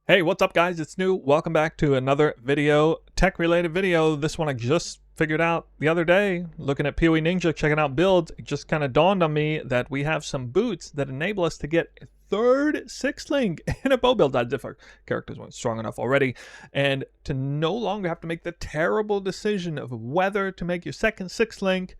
Hey, what's up guys? It's New. Welcome back to another video, tech-related video. This one I just figured out the other day, looking at PoE Ninja, checking out builds. It just kind of dawned on me that we have some boots that enable us to get a third 6-link in a bow build. That's if our characters weren't strong enough already. And to no longer have to make the terrible decision of whether to make your second 6-link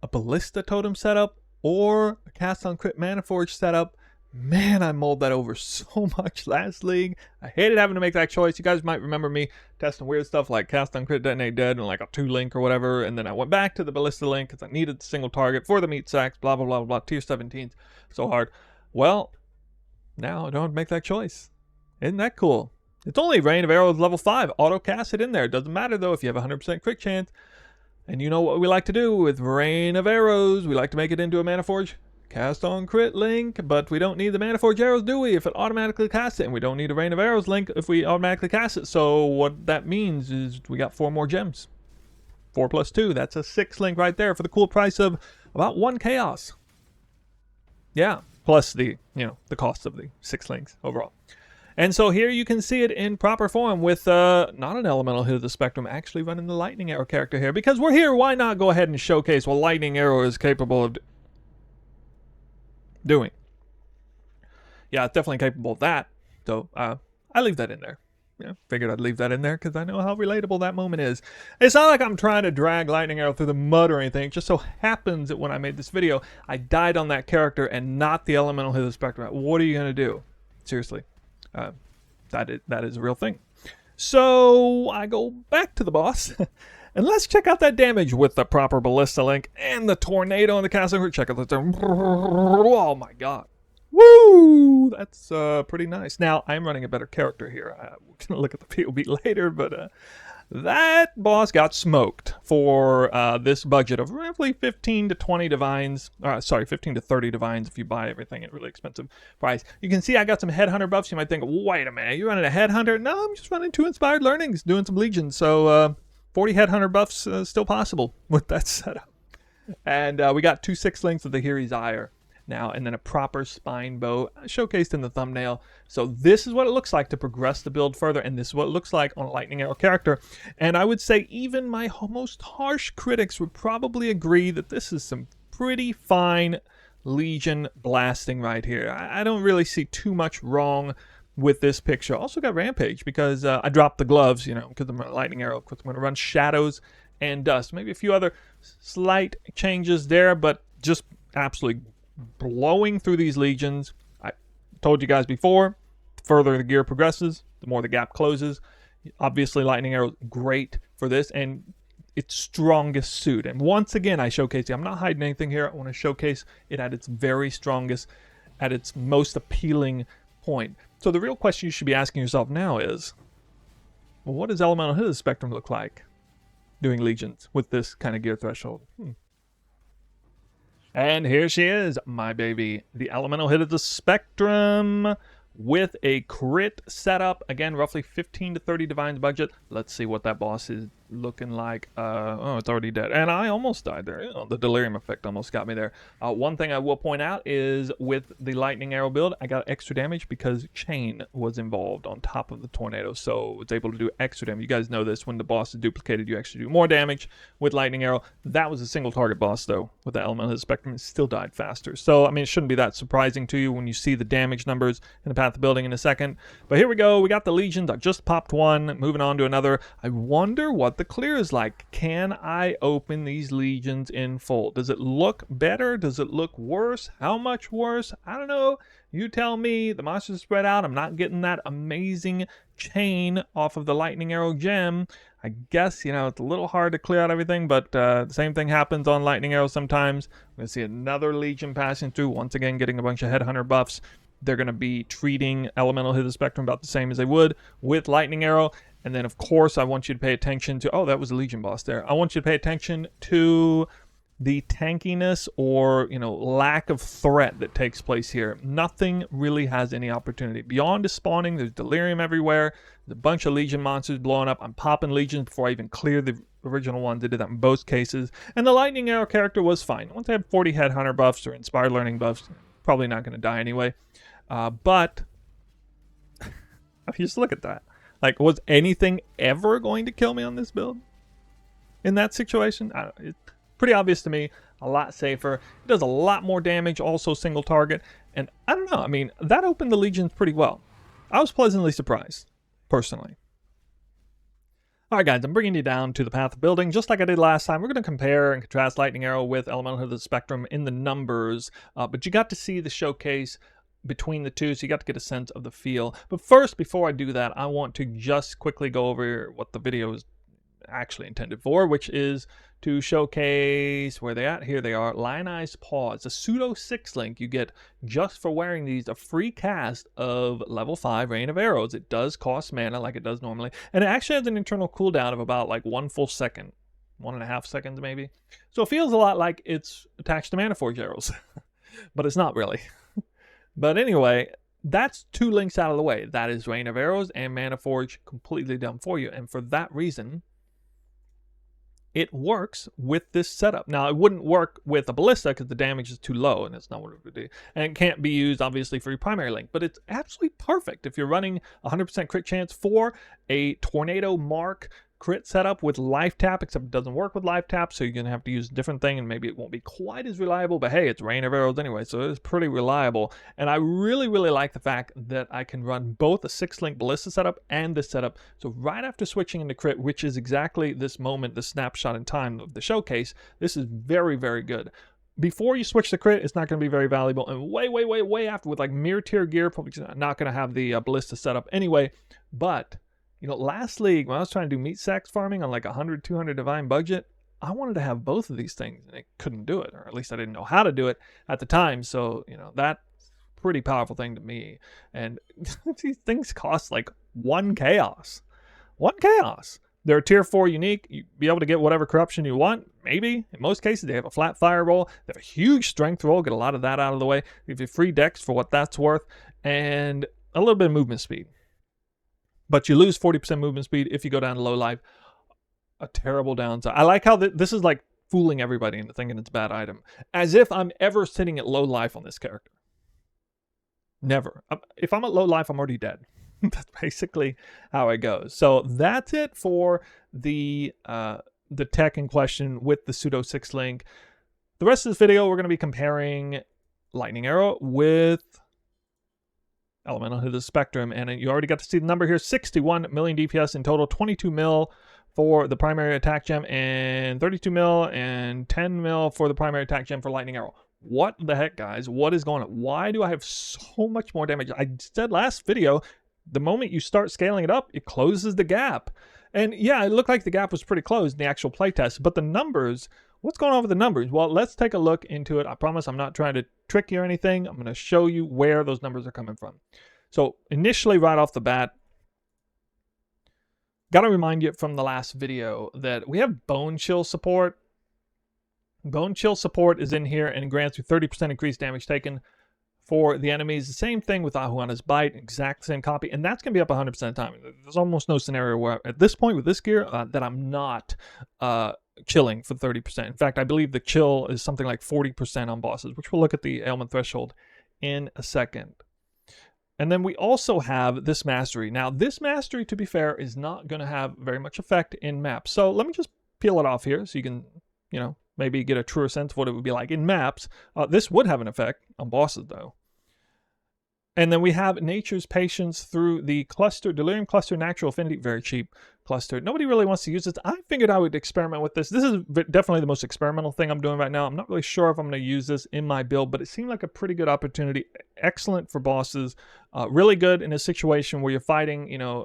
a Ballista totem setup or a cast on crit Manaforged setup. Man, I mulled that over so much last league. I hated having to make that choice. You guys might remember me testing weird stuff like cast on crit detonate dead and like a 2-link or whatever, and then I went back to the Ballista link because I needed the single target for the meat sacks, blah blah blah blah blah, tier 17s. So hard. Well, now I don't have to make that choice. Isn't that cool? It's only Rain of Arrows level 5. Auto cast it in there. It doesn't matter though if you have a 100% crit chance. And you know what we like to do with Rain of Arrows? We like to make it into a Manaforged cast on crit link, but we don't need the Manaforged arrows, do we, if it automatically casts it? And we don't need a Rain of Arrows link if we automatically cast it. So what that means is we got 4 more gems. 4 plus 2, that's a 6-link right there for the cool price of about 1 chaos. Yeah, plus the, the cost of the 6 links overall. And so here you can see it in proper form with not an elemental hit of the spectrum, actually running the lightning arrow character here. Because we're here, why not go ahead and showcase what lightning arrow is capable of doing. Yeah, it's definitely capable of that. So I leave that in there. Yeah, figured I'd leave that in there because I know how relatable that moment is. It's not like I'm trying to drag lightning arrow through the mud or anything. It just so happens that when I made this video, I died on that character and not the elemental hit of the spectrum. What are you gonna do? Seriously, that is a real thing. So I go back to the boss. And let's check out that damage with the proper Ballista link and the tornado on the castle. Check out the... Oh my god. Woo! That's pretty nice. Now, I'm running a better character here. We're going to look at the POB later, but that boss got smoked for this budget of roughly 15 to 20 divines. Sorry, 15 to 30 divines if you buy everything at a really expensive price. You can see I got some headhunter buffs. You might think, wait a minute, you're running a headhunter? No, I'm just running 2 inspired learnings, doing some legions. So, 40 headhunter buffs still possible with that setup. And we got 2 6-links of the Hiri's Ire now, and then a proper spine bow showcased in the thumbnail. So this is what it looks like to progress the build further, and this is what it looks like on a lightning arrow character. And I would say even my most harsh critics would probably agree that this is some pretty fine legion blasting right here. I don't really see too much wrong with this picture. Also got Rampage because I dropped the gloves, because I'm a lightning arrow. Of course, I'm going to run shadows and dust. Maybe a few other slight changes there, but just absolutely blowing through these legions. I told you guys before, the further the gear progresses, the more the gap closes. Obviously, lightning arrow great for this and its strongest suit. And once again, I showcase it. I'm not hiding anything here. I want to showcase it at its very strongest, at its most appealing point. So the real question you should be asking yourself now is, well, what does elemental hit of the spectrum look like doing legions with this kind of gear threshold? And here she is, my baby, the elemental hit of the spectrum with a crit setup. Again, roughly 15 to 30 divines budget. Let's see what that boss is looking like. Oh, it's already dead. And I almost died there. The delirium effect almost got me there. One thing I will point out is with the lightning arrow build, I got extra damage because chain was involved on top of the tornado. So it's able to do extra damage. You guys know this. When the boss is duplicated, you actually do more damage with lightning arrow. That was a single target boss, though. With the elemental hit of the spectrum, it still died faster. So, I mean, it shouldn't be that surprising to you when you see the damage numbers in the path of building in a second. But here we go. We got the legions. I just popped one. Moving on to another. I wonder what the clear is like. Can I open these legions in full? Does it look better? Does it look worse? How much worse? I don't know. You tell me. The monsters are spread out. I'm not getting that amazing chain off of the lightning arrow gem. I guess, it's a little hard to clear out everything, but the same thing happens on lightning arrow sometimes. We're going to see another legion passing through. Once again, getting a bunch of headhunter buffs. They're going to be treating elemental hit of the spectrum about the same as they would with lightning arrow. And then, of course, I want you to pay attention to... Oh, that was a legion boss there. I want you to pay attention to the tankiness or, lack of threat that takes place here. Nothing really has any opportunity. Beyond the spawning, there's delirium everywhere. There's a bunch of legion monsters blowing up. I'm popping legions before I even clear the original ones. I did that in both cases. And the lightning arrow character was fine. Once I have 40 headhunter buffs or inspired learning buffs, probably not going to die anyway. But Just look at that. Like, was anything ever going to kill me on this build? In that situation? It's pretty obvious to me. A lot safer. It does a lot more damage, also single target. And I don't know, I mean, that opened the Legions pretty well. I was pleasantly surprised, personally. Alright guys, I'm bringing you down to the path of building. Just like I did last time, we're going to compare and contrast Lightning Arrow with Elemental of the Spectrum in the numbers. But you got to see the showcase between the two, so you got to get a sense of the feel. But first, before I do that, I want to just quickly go over what the video is actually intended for, which is to showcase where they at. Here they are, Lionized Paws, a pseudo 6 link you get just for wearing these, a free cast of level 5 Rain of Arrows. It does cost mana like it does normally, and it actually has an internal cooldown of about like 1 full second, 1.5 seconds maybe. So it feels a lot like it's attached to Manaforged arrows, but it's not really. But anyway, that's 2 links out of the way. That is Rain of Arrows and Manaforged completely done for you, and for that reason, it works with this setup. Now, it wouldn't work with a Ballista because the damage is too low, and that's not what it would do. And it can't be used, obviously, for your primary link. But it's absolutely perfect if you're running 100% crit chance for a Tornado Mark crit setup with life tap, except it doesn't work with life tap, so you're going to have to use a different thing, and maybe it won't be quite as reliable, but hey, it's Rain of Arrows anyway, so it's pretty reliable. And I really, really like the fact that I can run both a 6-link Ballista setup and this setup. So right after switching into crit, which is exactly this moment, the snapshot in time of the showcase, this is very, very good. Before you switch to crit, it's not going to be very valuable, and way after, with like mirror tier gear, probably not going to have the Ballista setup anyway. But you know, last league, when I was trying to do meat sacks farming on like 100, 200 divine budget, I wanted to have both of these things, and I couldn't do it, or at least I didn't know how to do it at the time. So, you know, that's a pretty powerful thing to me. And these things cost like 1 chaos. 1 chaos. They're tier 4 unique. You'll be able to get whatever corruption you want, maybe. In most cases, they have a flat fire roll. They have a huge strength roll. Get a lot of that out of the way. Give you free dex for what that's worth, and a little bit of movement speed. But you lose 40% movement speed if you go down to low life. A terrible downside. I like how this is like fooling everybody into thinking it's a bad item. As if I'm ever sitting at low life on this character. Never. If I'm at low life, I'm already dead. That's basically how it goes. So that's it for the tech in question with the pseudo 6 link. The rest of this video, we're going to be comparing Lightning Arrow with Elemental of the Spectrum, and you already got to see the number here, 61 million DPS in total, 22 mil for the primary attack gem, and 32 mil and 10 mil for the primary attack gem for Lightning Arrow. What the heck, guys? What is going on? Why do I have so much more damage? I said last video, the moment you start scaling it up, it closes the gap. And yeah, it looked like the gap was pretty closed in the actual playtest, but the numbers, what's going on with the numbers? Well, let's take a look into it. I promise I'm not trying to trick you or anything. I'm going to show you where those numbers are coming from. So initially, right off the bat, got to remind you from the last video that we have Bone Chill support. Bone Chill support is in here and grants you 30% increased damage taken for the enemies. The same thing with Ahuana's Bite, exact same copy, and that's going to be up 100% of the time. There's almost no scenario where, at this point with this gear, that I'm not chilling for 30%. In fact, I believe the chill is something like 40% on bosses, which we'll look at the ailment threshold in a second. And then we also have this mastery. Now, this mastery, to be fair, is not going to have very much effect in maps. So let me just peel it off here so you can, you know, maybe get a truer sense of what it would be like in maps. This would have an effect on bosses, though. And then we have Nature's Patience through the cluster, Delirium Cluster, Natural Affinity, very cheap cluster. Nobody really wants to use this. I figured I would experiment with this. This is definitely the most experimental thing I'm doing right now. I'm not really sure if I'm going to use this in my build, but it seemed like a pretty good opportunity. Excellent for bosses. Really good in a situation where you're fighting, you know,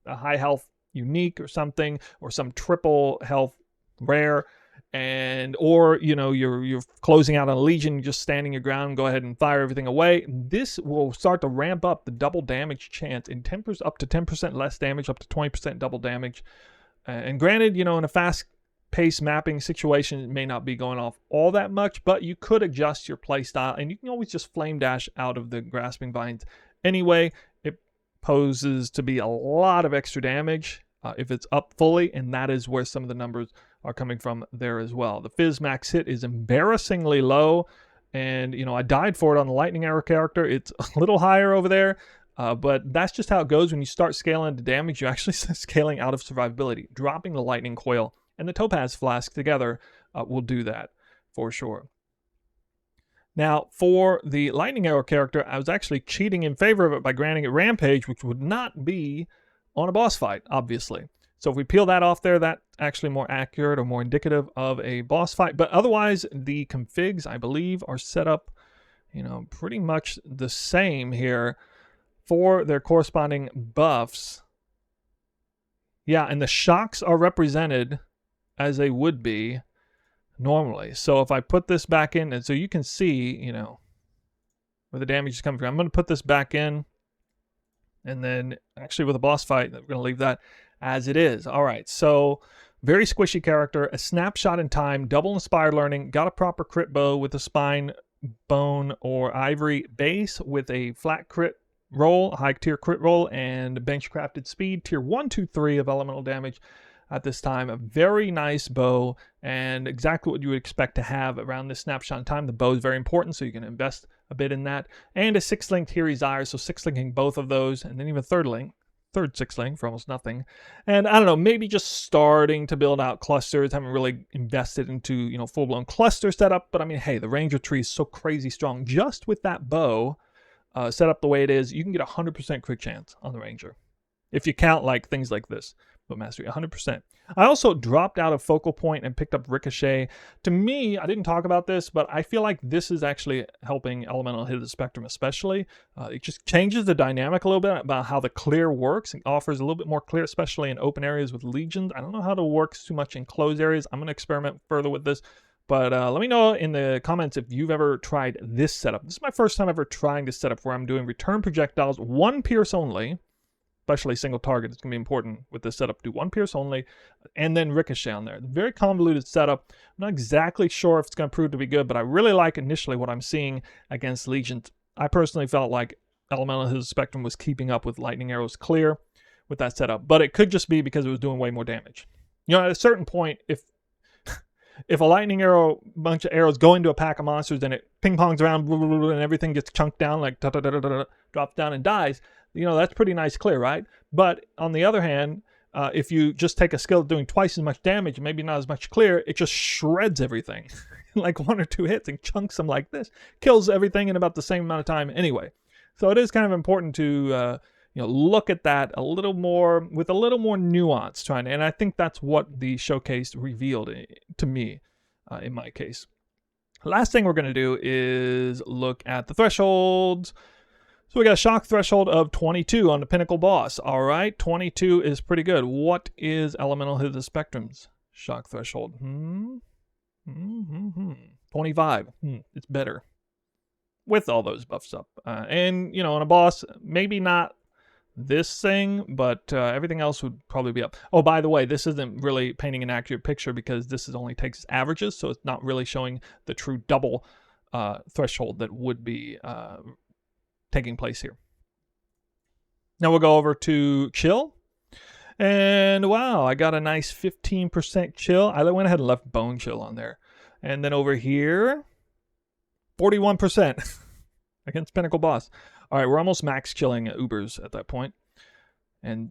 a high health unique or something, or some triple health rare. And or you know you're closing out on a legion, just standing your ground, go ahead and fire everything away. This will start to ramp up the double damage chance in 10%, up to 10% less damage, up to 20% double damage. And granted, you know, in a fast pace mapping situation, it may not be going off all that much, but you could adjust your play style, and you can always just flame dash out of the grasping vines anyway. It poses to be a lot of extra damage if it's up fully, and that is where some of the numbers are coming from there as well. The Fizz max hit is embarrassingly low, and you know, I died for it on the Lightning Arrow character. It's a little higher over there. But that's just how it goes. When you start scaling the damage, you actually start scaling out of survivability. Dropping the lightning coil and the topaz flask together will do that for sure. Now, for the lightning arrow character, I was actually cheating in favor of it by granting it rampage, which would not be on a boss fight, obviously. So if we peel that off there, that's actually more accurate or more indicative of a boss fight. But otherwise, the configs, I believe, are set up, pretty much the same here for their corresponding buffs. Yeah, and the shocks are represented as they would be normally. So if I put this back in, and so you can see, where the damage is coming from. I'm going to put this back in, and then actually with a boss fight, we're going to leave that as it is. All right, so very squishy character, a snapshot in time, double inspired learning, got a proper crit bow with a spine, bone, or ivory base with a flat crit roll, high tier crit roll, and bench crafted speed, tier 1, 2, 3 of elemental damage at this time. A very nice bow, and exactly what you would expect to have around this snapshot in time. The bow is very important, so you can invest a bit in that. And a 6-link Tiri's Ire, so 6-linking both of those, and then even third 6-link for almost nothing. And I don't know, maybe just starting to build out clusters. Haven't really invested into, full-blown cluster setup, but I mean, hey, the ranger tree is so crazy strong. Just with that bow set up the way it is, you can get 100% crit chance on the ranger. If you count like things like this. But mastery, 100%. I also dropped out of focal point and picked up ricochet. To me, I didn't talk about this, but I feel like this is actually helping elemental hit of the spectrum especially. It just changes the dynamic a little bit about how the clear works. It offers a little bit more clear, especially in open areas with legions. I don't know how it works too much in closed areas. I'm going to experiment further with this. But let me know in the comments if you've ever tried this setup. This is my first time ever trying this setup where I'm doing return projectiles, 1 pierce only. Especially single target, it's going to be important with this setup. Do 1 pierce only, and then ricochet on there. Very convoluted setup. I'm not exactly sure if it's going to prove to be good, but I really like initially what I'm seeing against legions. I personally felt like elemental hit of the spectrum was keeping up with lightning arrows clear with that setup, but it could just be because it was doing way more damage. At a certain point, if a lightning arrow, bunch of arrows go into a pack of monsters and it ping pongs around and everything gets chunked down, like drops down and dies, that's pretty nice clear, right? But on the other hand, if you just take a skill doing twice as much damage, maybe not as much clear, it just shreds everything. Like 1 or 2 hits and chunks them like this. Kills everything in about the same amount of time anyway. So it is kind of important to look at that a little more, with a little more nuance, and I think that's what the showcase revealed to me, in my case. Last thing we're going to do is look at the thresholds. So we got a shock threshold of 22 on the pinnacle boss. All right, 22 is pretty good. What is elemental hit of the spectrum's shock threshold? 25. It's better with all those buffs up. And on a boss, maybe not this thing, but everything else would probably be up. Oh, by the way, this isn't really painting an accurate picture because this only takes averages, so it's not really showing the true double threshold that would be taking place here. Now we'll go over to chill. And wow, I got a nice 15% chill. I went ahead and left bone chill on there. And then over here, 41% against pinnacle boss. All right, we're almost max chilling Ubers at that point. And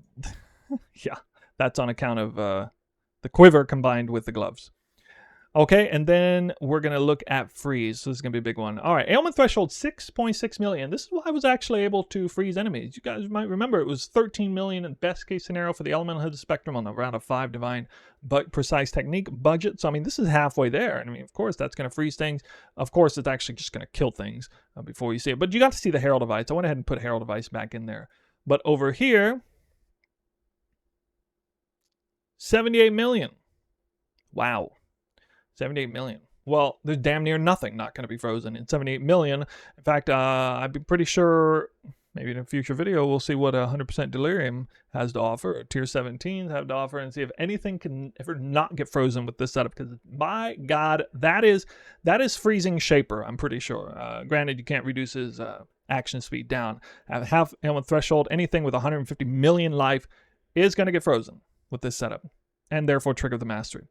yeah, that's on account of the quiver combined with the gloves. Okay, and then we're going to look at freeze. So this is going to be a big one. All right, ailment threshold, 6.6 million. This is why I was actually able to freeze enemies. You guys might remember it was 13 million in best case scenario for the elemental hit of the spectrum on the round of 5 divine but precise technique budget. So, I mean, this is halfway there. And I mean, of course, that's going to freeze things. Of course, it's actually just going to kill things before you see it. But you got to see the Herald device. I went ahead and put Herald device back in there. But over here, 78 million. Wow. 78 million. Well, there's damn near nothing not going to be frozen in 78 million. In fact, I'd be pretty sure maybe in a future video we'll see what 100% Delirium has to offer, or Tier 17s have to offer, and see if anything can ever not get frozen with this setup. Because my God, that is freezing Shaper. I'm pretty sure. Granted, you can't reduce his action speed down. Half ailment threshold. Anything with 150 million life is going to get frozen with this setup, and therefore trigger the mastery.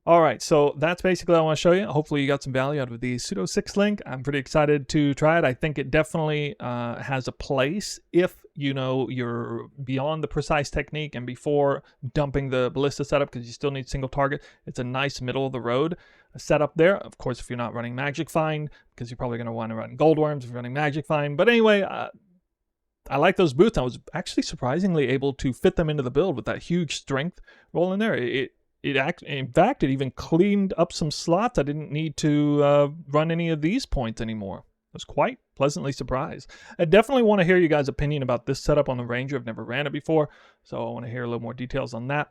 All right, so that's basically what I want to show you. Hopefully you got some value out of the Pseudo 6 link. I'm pretty excited to try it. I think it definitely has a place if you know you're beyond the precise technique and before dumping the ballista setup, because you still need single target. It's a nice middle of the road setup there. Of course, if you're not running Magic Find, because you're probably going to want to run Gold Worms if you're running Magic Find. But anyway, I like those boots. I was actually surprisingly able to fit them into the build with that huge strength roll in there. In fact, it even cleaned up some slots. I didn't need to run any of these points anymore. I was quite pleasantly surprised. I definitely want to hear you guys' opinion about this setup on the Ranger. I've never ran it before, so I want to hear a little more details on that.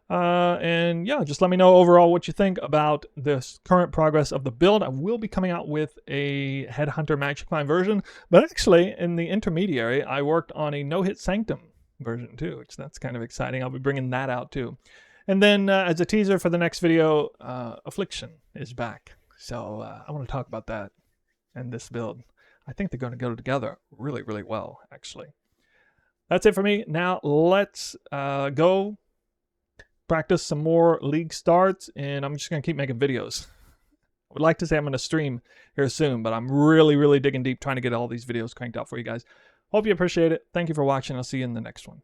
And yeah, just let me know overall what you think about this current progress of the build. I will be coming out with a Headhunter Magic Find version, but actually in the intermediary, I worked on a No-Hit Sanctum version too, which that's kind of exciting. I'll be bringing that out too. And then as a teaser for the next video, Affliction is back. So I want to talk about that and this build. I think they're going to go together really, really well, actually. That's it for me. Now let's go practice some more league starts, and I'm just going to keep making videos. I would like to say I'm going to stream here soon, but I'm really, really digging deep trying to get all these videos cranked out for you guys. Hope you appreciate it. Thank you for watching. I'll see you in the next one.